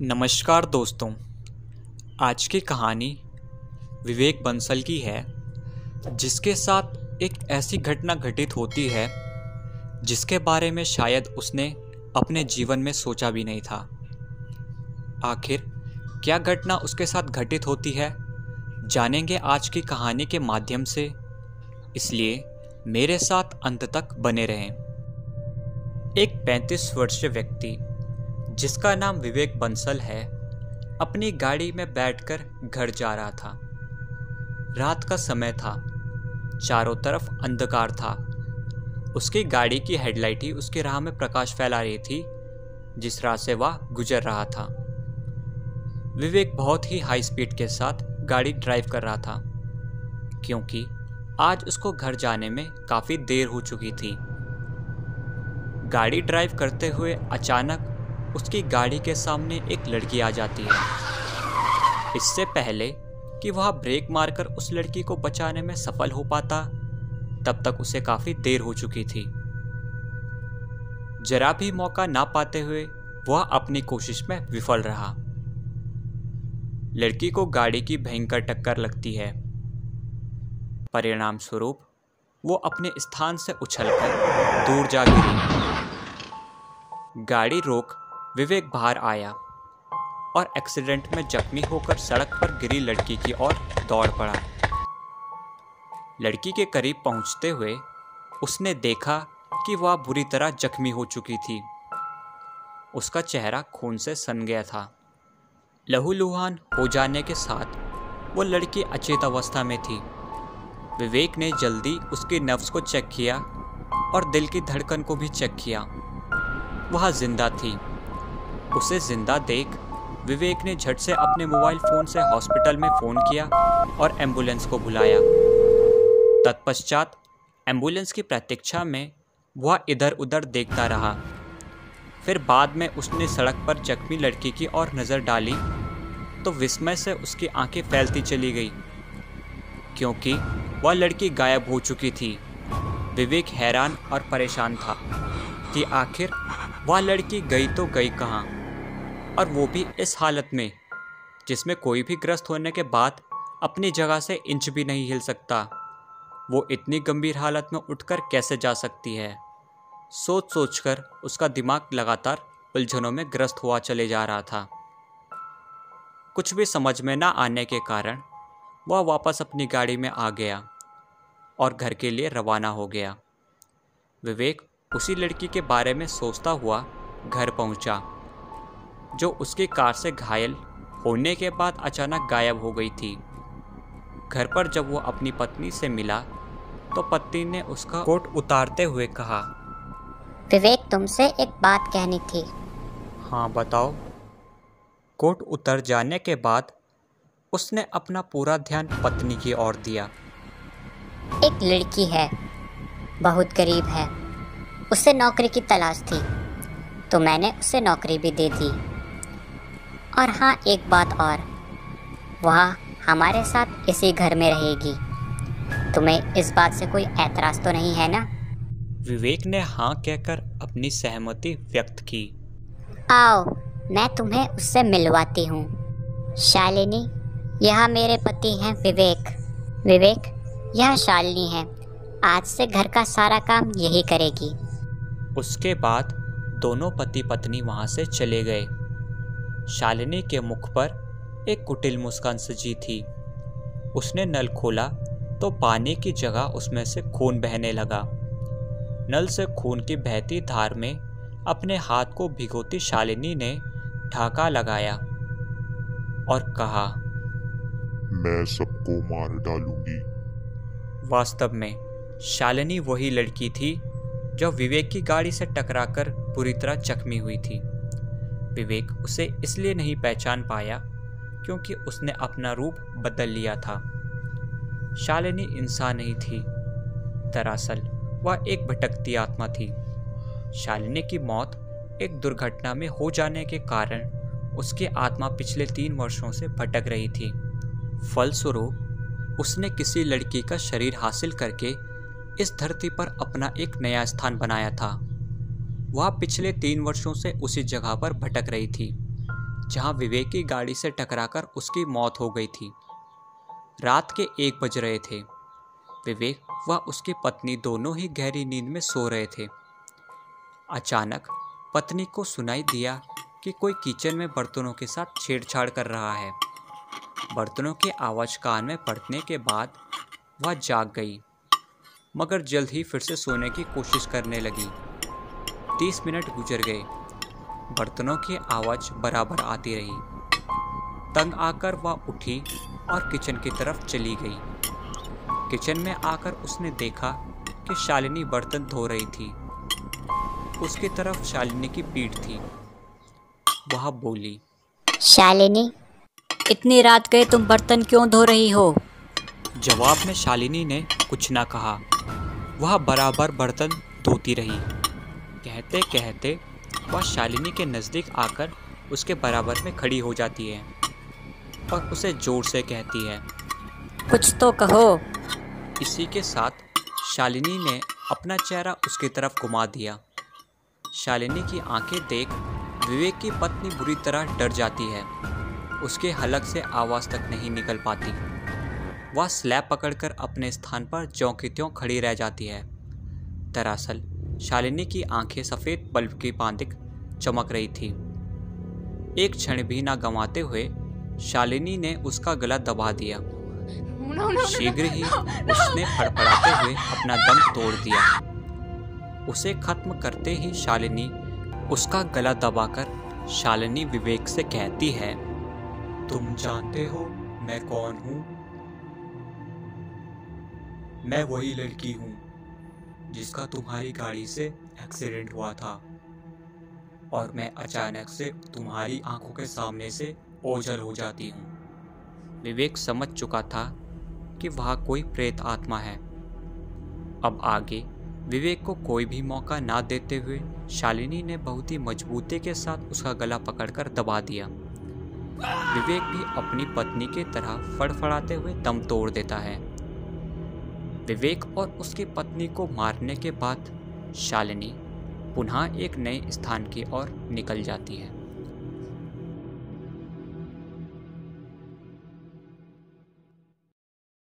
नमस्कार दोस्तों। आज की कहानी विवेक बंसल की है, जिसके साथ एक ऐसी घटना घटित होती है जिसके बारे में शायद उसने अपने जीवन में सोचा भी नहीं था। आखिर क्या घटना उसके साथ घटित होती है, जानेंगे आज की कहानी के माध्यम से, इसलिए मेरे साथ अंत तक बने रहें। एक 35 वर्षीय व्यक्ति जिसका नाम विवेक बंसल है, अपनी गाड़ी में बैठकर घर जा रहा था। रात का समय था, चारों तरफ अंधकार था। उसकी गाड़ी की हेडलाइट ही उसकी राह में प्रकाश फैला रही थी, जिस राह से वह गुजर रहा था। विवेक बहुत ही हाई स्पीड के साथ गाड़ी ड्राइव कर रहा था, क्योंकि आज उसको घर जाने में काफ़ी देर हो चुकी थी। गाड़ी ड्राइव करते हुए अचानक उसकी गाड़ी के सामने एक लड़की आ जाती है। इससे पहले कि वह ब्रेक मारकर उस लड़की को बचाने में सफल हो पाता, तब तक उसे काफी देर हो चुकी थी। जरा भी मौका ना पाते हुए वह अपनी कोशिश में विफल रहा। लड़की को गाड़ी की भयंकर टक्कर लगती है। परिणाम स्वरूप वो अपने स्थान से उछलकर दूर जा गिरी। गाड़ी रोक विवेक बाहर आया और एक्सीडेंट में जख्मी होकर सड़क पर गिरी लड़की की ओर दौड़ पड़ा। लड़की के करीब पहुंचते हुए उसने देखा कि वह बुरी तरह जख्मी हो चुकी थी। उसका चेहरा खून से सन गया था। लहूलुहान हो जाने के साथ वो लड़की अचेत अवस्था में थी। विवेक ने जल्दी उसकी नब्ज को चेक किया और दिल की धड़कन को भी चेक किया। वह जिंदा थी। उसे जिंदा देख विवेक ने झट से अपने मोबाइल फोन से हॉस्पिटल में फ़ोन किया और एम्बुलेंस को बुलाया। तत्पश्चात एम्बुलेंस की प्रतीक्षा में वह इधर उधर देखता रहा। फिर बाद में उसने सड़क पर जख्मी लड़की की ओर नज़र डाली तो विस्मय से उसकी आंखें फैलती चली गई, क्योंकि वह लड़की गायब हो चुकी थी। विवेक हैरान और परेशान था कि आखिर वह लड़की गई तो गई कहाँ, और वो भी इस हालत में जिसमें कोई भी ग्रस्त होने के बाद अपनी जगह से इंच भी नहीं हिल सकता। वो इतनी गंभीर हालत में उठकर कैसे जा सकती है। सोच सोचकर उसका दिमाग लगातार उलझनों में ग्रस्त हुआ चले जा रहा था। कुछ भी समझ में ना आने के कारण वह वापस अपनी गाड़ी में आ गया और घर के लिए रवाना हो गया। विवेक उसी लड़की के बारे में सोचता हुआ घर पहुंचा, जो उसकी कार से घायल होने के बाद अचानक गायब हो गई थी। घर पर जब वो अपनी पत्नी से मिला तो पत्नी ने उसका कोट उतारते हुए कहा, विवेक, तुमसे एक बात कहनी थी। हाँ बताओ। कोट उतर जाने के बाद उसने अपना पूरा ध्यान पत्नी की ओर दिया। एक लड़की है, बहुत गरीब है, उसे नौकरी की तलाश थी, तो मैंने उसे नौकरी भी दे दी। और हाँ, एक बात और, वह हमारे साथ इसी घर में रहेगी। तुम्हें इस बात से कोई ऐतराज़ तो नहीं है ना? विवेक ने हाँ कहकर अपनी सहमति व्यक्त की। आओ, मैं तुम्हें उससे मिलवाती हूँ। शालिनी, यह मेरे पति हैं विवेक। विवेक, यह शालिनी है। आज से घर का सारा काम यही करेगी। उसके बाद दोनों पति पत्नी वहां से चले गए। शालिनी के मुख पर एक कुटिल मुस्कान सजी थी। उसने नल खोला तो पानी की जगह उसमें से खून बहने लगा। नल से खून की बहती धार में अपने हाथ को भिगोती शालिनी ने ढाका लगाया और कहा, मैं सबको मार डालूंगी। वास्तव में शालिनी वही लड़की थी जो विवेक की गाड़ी से टकराकर बुरी तरह जख्मी हुई थी। विवेक उसे इसलिए नहीं पहचान पाया क्योंकि उसने अपना रूप बदल लिया था। शालिनी इंसान नहीं थी, दरअसल वह एक भटकती आत्मा थी। शालिनी की मौत एक दुर्घटना में हो जाने के कारण उसकी आत्मा पिछले 3 वर्षों से भटक रही थी। फलस्वरूप उसने किसी लड़की का शरीर हासिल करके इस धरती पर अपना एक नया स्थान बनाया था। वह पिछले 3 वर्षों से उसी जगह पर भटक रही थी। जहां विवेक की गाड़ी से टकराकर उसकी मौत हो गई थी। रात के 1 बज रहे थे। विवेक व उसकी पत्नी दोनों ही गहरी नींद में सो रहे थे। अचानक पत्नी को सुनाई दिया कि कोई किचन में बर्तनों के साथ छेड़छाड़ कर रहा है। बर्तनों की आवाज़ कान में पड़ने के बाद वह जाग गई, मगर जल्द ही फिर से सोने की कोशिश करने लगी। 30 मिनट गुजर गए। बर्तनों की आवाज़ बराबर आती रही। तंग आकर वह उठी और किचन की तरफ चली गई। किचन में आकर उसने देखा कि शालिनी बर्तन धो रही थी। उसकी तरफ शालिनी की पीठ थी। वह बोली, शालिनी, इतनी रात गए तुम बर्तन क्यों धो रही हो? जवाब में शालिनी ने कुछ ना कहा। वह बराबर बर्तन धोती रही। कहते कहते वह शालिनी के नज़दीक आकर उसके बराबर में खड़ी हो जाती है और उसे जोर से कहती है, कुछ तो कहो। इसी के साथ शालिनी ने अपना चेहरा उसकी तरफ घुमा दिया। शालिनी की आंखें देख विवेक की पत्नी बुरी तरह डर जाती है। उसके हलक से आवाज़ तक नहीं निकल पाती। वह स्लैब पकड़कर अपने स्थान पर ज्यों की त्यों खड़ी रह जाती है। दरअसल शालिनी की आंखें सफ़ेद बल्ब की भांति चमक रही थी। एक क्षण भी ना गंवाते हुए शालिनी ने उसका गला दबा दिया। शीघ्र ही उसने फड़फड़ाते हुए अपना दम तोड़ दिया। उसे खत्म करते ही शालिनी उसका गला दबाकर शालिनी विवेक से कहती है, तुम जानते हो मैं कौन हूँ? मैं वही लड़की हूँ जिसका तुम्हारी गाड़ी से एक्सीडेंट हुआ था और मैं अचानक से तुम्हारी आंखों के सामने से ओझल हो जाती हूँ। विवेक समझ चुका था कि वह कोई प्रेत आत्मा है। अब आगे विवेक को कोई भी मौका ना देते हुए शालिनी ने बहुत ही मजबूती के साथ उसका गला पकड़कर दबा दिया। विवेक भी अपनी पत्नी की तरह फड़फड़ाते हुए दम तोड़ देता है। विवेक और उसकी पत्नी को मारने के बाद शालिनी पुनः एक नए स्थान की ओर निकल जाती है।